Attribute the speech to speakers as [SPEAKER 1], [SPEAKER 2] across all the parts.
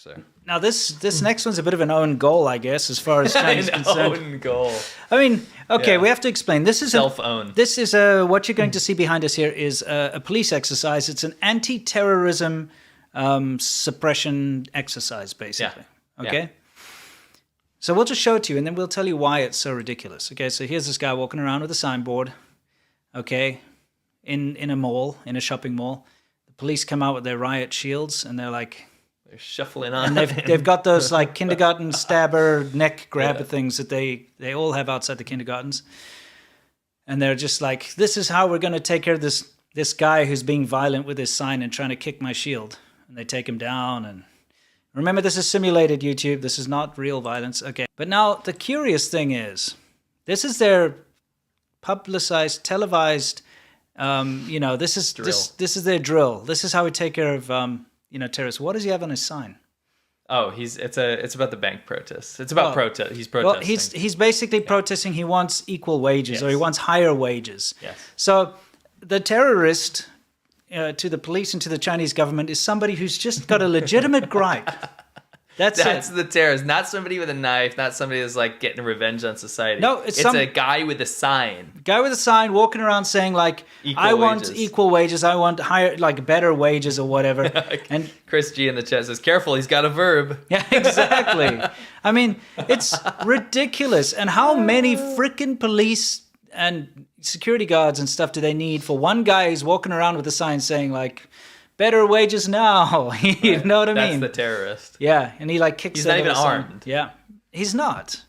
[SPEAKER 1] So
[SPEAKER 2] now this next one's a bit of an own goal, I guess, as far as China's concerned.
[SPEAKER 1] Own goal.
[SPEAKER 2] I mean, okay, we have to explain. This is
[SPEAKER 1] self-own.
[SPEAKER 2] This is what you're going to see behind us here is a police exercise. It's an anti-terrorism suppression exercise, basically.
[SPEAKER 1] Yeah.
[SPEAKER 2] Okay.
[SPEAKER 1] Yeah.
[SPEAKER 2] So we'll just show it to you, and then we'll tell you why it's so ridiculous. Okay, so here's this guy walking around with a signboard, okay, in a mall, in a shopping mall. The police come out with their riot shields, and they're like...
[SPEAKER 1] They're shuffling on.
[SPEAKER 2] And they've got those like kindergarten stabber neck grabber things that they all have outside the kindergartens. And they're just like, this is how we're going to take care of this guy who's being violent with his sign and trying to kick my shield. And they take him down and... Remember, this is simulated, YouTube. This is not real violence. Okay. But now, the curious thing is, this is their publicized, televised, this is this is their drill. This is how we take care of, terrorists. What does he have on his sign?
[SPEAKER 1] Oh, it's about the bank protests. It's about protest. He's protesting.
[SPEAKER 2] Well, he's basically protesting. He wants equal wages, or he wants higher wages.
[SPEAKER 1] Yes.
[SPEAKER 2] So the terrorist... to the police and to the Chinese government is somebody who's just got a legitimate gripe. That's
[SPEAKER 1] the terrorist, not somebody with a knife, not somebody that's like getting revenge on society.
[SPEAKER 2] No, it's a
[SPEAKER 1] guy with a sign.
[SPEAKER 2] Guy with a sign walking around saying like, I want equal wages, I want higher, like better wages or whatever. And
[SPEAKER 1] Chris G in the chat says, careful, he's got a verb.
[SPEAKER 2] Yeah, exactly. I mean, it's ridiculous. And how many freaking police and security guards and stuff do they need for one guy who's walking around with a sign saying like, better wages now? You know what I mean?
[SPEAKER 1] That's the terrorist.
[SPEAKER 2] Yeah, and he like kicks.
[SPEAKER 1] He's not even armed.
[SPEAKER 2] Yeah, he's not.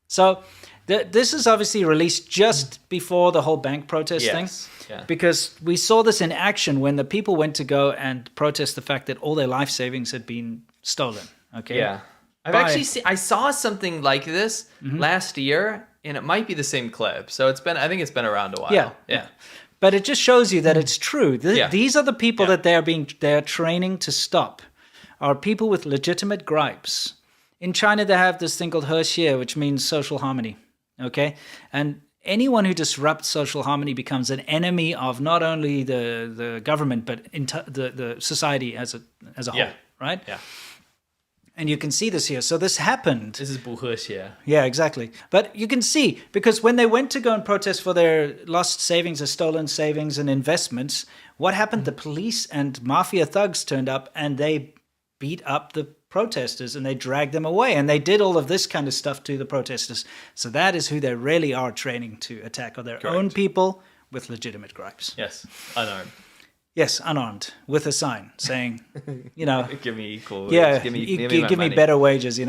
[SPEAKER 2] So this is obviously released just before the whole bank protest thing.
[SPEAKER 1] Yeah.
[SPEAKER 2] Because we saw this in action when the people went to go and protest the fact that all their life savings had been stolen. Okay.
[SPEAKER 1] Yeah. I saw something like this last year, and it might be the same clip. So I think it's been around a while.
[SPEAKER 2] Yeah. But it just shows you that it's true. These are the people that they're training to stop, are people with legitimate gripes. In China, they have this thing called He, which means social harmony. Okay, and anyone who disrupts social harmony becomes an enemy of not only the government but the society as a whole. Right?
[SPEAKER 1] Yeah.
[SPEAKER 2] And you can see this here. So this happened.
[SPEAKER 1] This is 不和谐.
[SPEAKER 2] Yeah, exactly. But you can see, because when they went to go and protest for their lost savings or stolen savings and investments, what happened? The police and mafia thugs turned up and they beat up the protesters and they dragged them away. And they did all of this kind of stuff to the protesters. So that is who they really are training to attack, are their own people with legitimate gripes.
[SPEAKER 1] Yes, unarmed.
[SPEAKER 2] Yes, unarmed, with a sign saying,
[SPEAKER 1] give me equal wages.
[SPEAKER 2] Yeah,
[SPEAKER 1] give
[SPEAKER 2] me better wages,